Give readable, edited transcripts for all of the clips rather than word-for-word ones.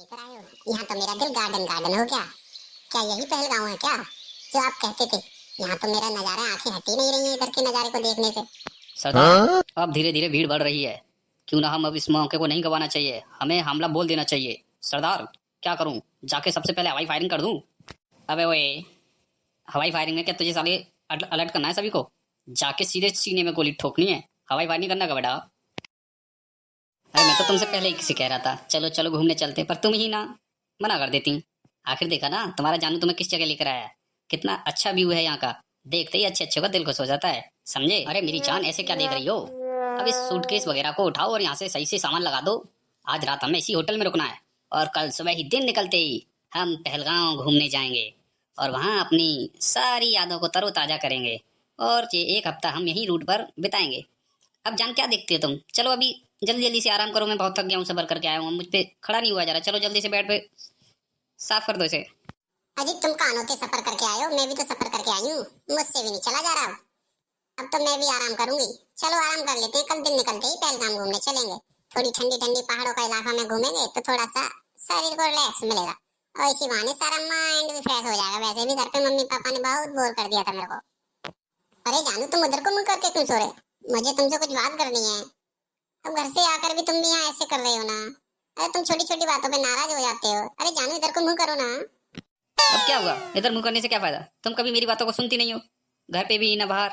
लेकर आए हो। यहाँ तो मेरा दिल गार्डन गार्डन हो गया। क्या यही पहलगांव है क्या जो आप कहते थे? यहाँ तो मेरा नजारा, आंखें हटी नहीं रही है इधर के नजारे को देखने से। सरदार, अब धीरे धीरे भीड़ बढ़ रही है। क्यों ना हम अब इस मौके को नहीं गंवाना चाहिए, हमें हमला बोल देना चाहिए। सरदार, क्या करूं? जाके सबसे पहले हवाई फायरिंग कर दूं? अबे ओए, हवाई फायरिंग में क्या तुझे साले अलर्ट करना है सभी को? जाके सीधे सीने में गोली ठोकनी है, हवाई फायर नहीं करना का बेटा। अरे मैं तो तुमसे पहले ही किसी कह रहा था चलो चलो घूमने चलते, पर तुम ही ना मना कर देती। आखिर देखा ना तुम्हारा जानू तुम्हें किस जगह लेकर आया है। कितना अच्छा व्यू है यहाँ का, देखते ही अच्छे अच्छे का दिल खुश हो जाता है, समझे? अरे मेरी जान, ऐसे क्या देख रही हो? अब इस सूटकेस वगैरह को उठाओ और यहाँ से सही से सामान लगा दो। आज रात हमें इसी होटल में रुकना है और कल सुबह ही दिन निकलते ही हम पहलगांव घूमने जाएंगे और वहाँ अपनी सारी यादों को तरोताजा करेंगे और ये एक हफ्ता हम यही रूट पर बिताएंगे। अब जान क्या देखते हो तुम? चलो अभी जल्दी जल्दी से आराम करो, मैं बहुत थक गया हूँ, सबर करके आया हूँ, मुझ पे खड़ा नहीं हुआ जा रहा। चलो जल्दी से बेड पे साफ कर दो इसे। अजी तुम कानों से सफर करके आए हो, मैं भी तो सफर करके आई हूँ, मुझसे भी नहीं चला जा रहा। अब तो मैं भी आराम करूंगी। चलो आराम कर लेते हैं, कल दिन निकलते ही पहलगाम घूमने चलेंगे। थोड़ी ठंडी ठंडी पहाड़ों का इलाका में घूमेंगे तो थोड़ा सा शरीर को रिलैक्स मिलेगा और इसी बहाने सारा माइंड भी फ्रेश हो जाएगा। वैसे भी घर पे मम्मी पापा ने बहुत बोर कर दिया था मेरे को। अरे जानू, तुम उधर को मुंह करके क्यों सो रहे? मुझे तुमसे कुछ बात करनी है। अब घर से आकर भी तुम भी यहाँ ऐसे कर रहे हो ना। अरे तुम छोटी छोटी बातों पे नाराज हो जाते हो। अरे जानू, इधर को मुंह करो ना। अब क्या हुआ? इधर मुंह करने से क्या फायदा? तुम कभी मेरी बातों को सुनती नहीं हो, घर पे भी ना बाहर।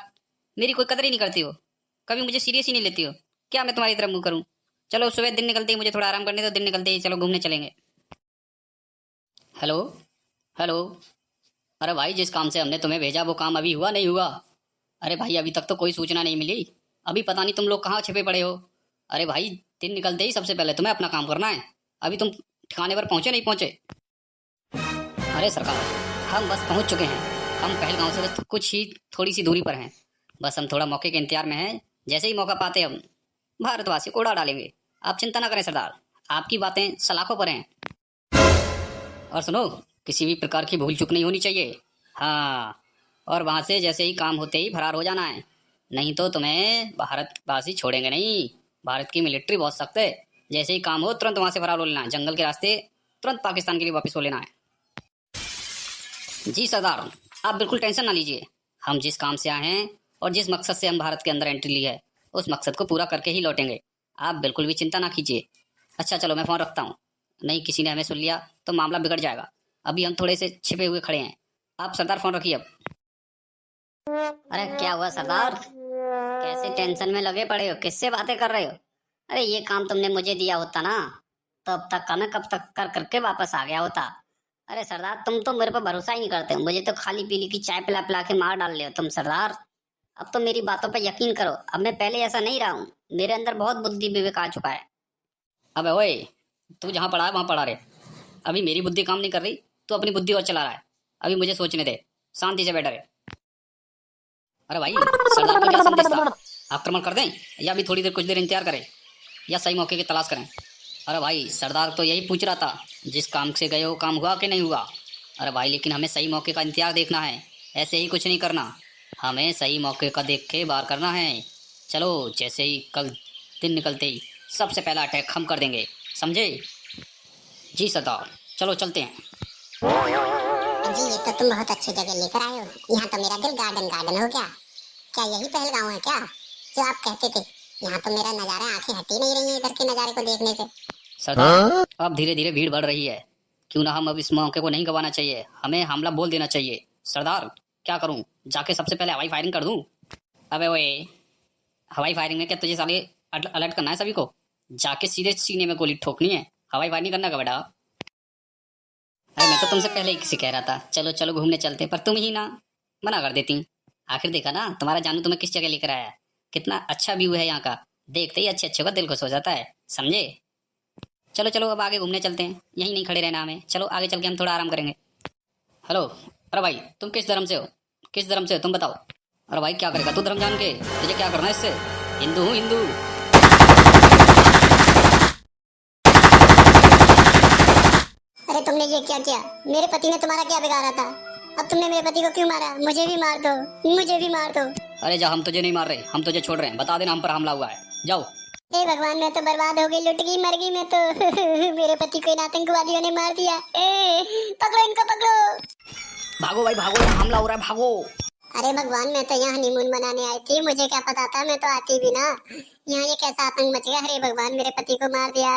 मेरी कोई कदर ही नहीं करती हो, कभी मुझे सीरियस ही नहीं लेती हो। क्या मैं तुम्हारी तरफ मुंह करूं? चलो सुबह दिन निकलते ही मुझे थोड़ा आराम करने दो, दिन निकलते ही चलो घूमने चलेंगे। Hello hello. अरे भाई, जिस काम से हमने तुम्हें भेजा वो काम अभी हुआ नहीं हुआ? अरे भाई, अभी तक तो कोई सूचना नहीं मिली। अभी पता नहीं तुम लोग कहाँ छिपे पड़े हो। अरे भाई, दिन निकलते ही सबसे पहले तुम्हें अपना काम करना है। अभी तुम ठिकाने पर पहुंचे नहीं पहुंचे? अरे सरकार, हम बस पहुंच चुके हैं। हम पहलगांव से बस कुछ ही थोड़ी सी दूरी पर हैं। बस हम थोड़ा मौके के इंतजार में हैं। जैसे ही मौका पाते हम भारतवासी को उड़ा डालेंगे। आप चिंता ना करें सरदार, आपकी बातें सलाखों पर हैं। और सुनो, किसी भी प्रकार की भूल चूक नहीं होनी चाहिए। हाँ, और वहां से जैसे ही काम होते ही फरार हो जाना है, नहीं तो तुम्हें भारतवासी छोड़ेंगे नहीं। भारत की मिलिट्री बहुत सख्त है। जैसे ही काम हो तुरंत वहां से फरार हो लेना है, जंगल के रास्ते तुरंत पाकिस्तान के लिए वापस हो लेना है। जी सरदार, आप बिल्कुल टेंशन ना लीजिए। हम जिस काम से आए हैं और जिस मकसद से हम भारत के अंदर एंट्री ली है, उस मकसद को पूरा करके ही लौटेंगे। आप बिल्कुल भी चिंता ना कीजिए। अच्छा चलो, मैं फोन रखता हूँ। नहीं किसी ने हमें सुन लिया तो मामला बिगड़ जाएगा। अभी हम थोड़े से छिपे हुए खड़े हैं। आप सरदार फोन रखिए अब। अरे क्या हुआ सरदार, कैसे टेंशन में लगे पड़े हो? किससे बातें कर रहे हो? अरे ये काम तुमने मुझे दिया होता ना, तो अब तक का मैं कब तक कर करके वापस आ गया होता। अरे सरदार, तुम तो मेरे पर भरोसा ही नहीं करते हो। मुझे तो खाली पीली की चाय पिला पिला के मार डाल रहे हो तुम सरदार। अब तो मेरी बातों पर यकीन करो, अब मैं पहले ऐसा नहीं रहा हूँ। मेरे अंदर बहुत बुद्धि विवेक आ चुका है। अब ओए, तू जहाँ पड़ा है वहाँ पड़ा रहे। अभी मेरी बुद्धि काम नहीं कर रही, तू अपनी बुद्धि और चला रहा है। अभी मुझे सोचने दे, शांति से बैठा रहे। अरे भाई, सरदार का क्या संदेश था? आक्रमण कर दें या अभी थोड़ी देर कुछ देर इंतजार करें या सही मौके की तलाश करें? अरे भाई, सरदार तो यही पूछ रहा था, जिस काम से गए हो काम हुआ कि नहीं हुआ? अरे भाई, लेकिन हमें सही मौके का इंतजार देखना है, ऐसे ही कुछ नहीं करना। हमें सही मौके का देख के वार करना है। चलो जैसे ही कल दिन निकलते ही सबसे पहला अटैक हम कर देंगे, समझे? जी सरदार, चलो चलते हैं। जी ये तो तुम बहुत अच्छी जगह लेकर आए हो। यहाँ तो मेरा दिल गार्डन गार्डन हो गया। क्या यही पहलगांव है क्या जो आप कहते थे? यहाँ तो मेरा नजारा, आंखें हटी नहीं रही है इधर के नजारे को देखने से। सरदार, अब धीरे धीरे भीड़ बढ़ रही है। क्यों ना हम अब इस मौके को नहीं गंवाना चाहिए, हमें हमला बोल देना चाहिए। सरदार, क्या करूं? जाके सबसे पहले हवाई फायरिंग कर दूं? अबे ओए, हवाई फायरिंग में क्या तुझे साले अलर्ट करना है सभी को? जाके सीधे सीने में गोली ठोकनी है, हवाई फायर नहीं करना का बेटा। अरे मैं तो तुमसे पहले ही किसी कह रहा था चलो चलो घूमने चलते, पर तुम ही ना मना कर देती। आखिर देखा ना तुम्हारा जानू तुम्हें किस जगह लेकर आया है। कितना अच्छा व्यू है यहाँ का, देखते ही अच्छे अच्छे का दिल खुश हो जाता है, समझे? चलो चलो अब आगे घूमने चलते हैं, यहीं नहीं खड़े रहना हमें। चलो आगे चल के हम थोड़ा आराम करेंगे। हेलो, अरे भाई तुम किस धर्म से हो? किस धर्म से हो तुम बताओ? अरे भाई, क्या करेगा तू धर्म जान के? तुझे क्या करना है इससे? हिंदू हूँ हिंदू। अरे तुमने ये क्या किया? मेरे पति ने तुम्हारा क्या बिगाड़ा था? अब तुमने मेरे पति को क्यों मारा? मुझे भी मार दो, मुझे भी मार दो। अरे जा, हम तुझे नहीं मार रहे, हम तुझे छोड़ रहे हैं। बता देना हम पर हमला हुआ है, जाओ। हे भगवान, मैं तो बर्बाद हो गई, लुट गई, मर गई मैं तो। मेरे पति को इन आतंकवादियों ने मार दिया। पकड़ो इनको, पकड़ो। भागो भाई भागो, यहाँ हमला हो रहा है, भागो। अरे भगवान, मैं तो यहाँ हनीमून मनाने आई थी, मुझे क्या पता था, मैं तो आती भी ना। यहाँ ये कैसा आतंक मच गया। अरे भगवान, मेरे पति को मार दिया।